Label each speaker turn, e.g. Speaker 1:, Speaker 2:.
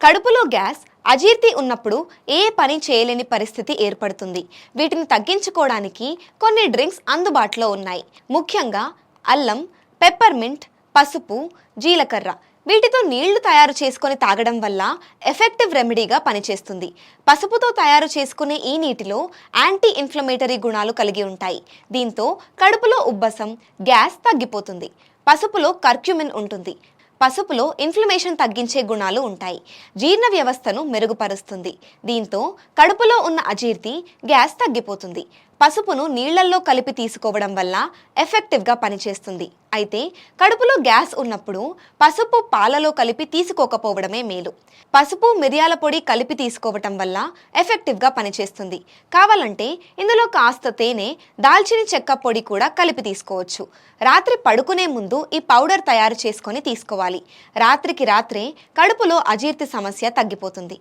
Speaker 1: కడుపులో గ్యాస్, అజీర్తి ఉన్నప్పుడు ఏ పని చేయలేని పరిస్థితి ఏర్పడుతుంది. వీటిని తగ్గించుకోవడానికి కొన్ని డ్రింక్స్ అందుబాటులో ఉన్నాయి. ముఖ్యంగా అల్లం, పెప్పర్మింట్, పసుపు, జీలకర్ర. వీటితో నీళ్లు తయారు చేసుకొని తాగడం వల్ల ఎఫెక్టివ్ రెమెడీగా పనిచేస్తుంది. పసుపుతో తయారు చేసుకునే ఈ నీటిలో యాంటీ ఇన్ఫ్లమేటరీ గుణాలు కలిగి ఉంటాయి. దీంతో కడుపులో ఉబ్బసం, గ్యాస్ తగ్గిపోతుంది. పసుపులో కర్క్యూమిన్ ఉంటుంది. పసుపులో ఇన్ఫ్లమేషన్ తగ్గించే గుణాలు ఉంటాయి. జీర్ణ వ్యవస్థను మెరుగుపరుస్తుంది. దీంతో కడుపులో ఉన్న అజీర్తి, గ్యాస్ తగ్గిపోతుంది. పసుపును నీళ్లల్లో కలిపి తీసుకోవడం వల్ల ఎఫెక్టివ్గా పనిచేస్తుంది. అయితే కడుపులో గ్యాస్ ఉన్నప్పుడు పసుపు పాలలో కలిపి తీసుకోకపోవడమే మేలు. పసుపు, మిరియాల పొడి కలిపి తీసుకోవటం వల్ల ఎఫెక్టివ్గా పనిచేస్తుంది. కావాలంటే ఇందులో కాస్త తేనె, దాల్చిన చెక్క పొడి కూడా కలిపి తీసుకోవచ్చు. రాత్రి పడుకునే ముందు ఈ పౌడర్ తయారు చేసుకొని తీసుకోవాలి. రాత్రికి రాత్రే కడుపులో అజీర్తి సమస్య తగ్గిపోతుంది.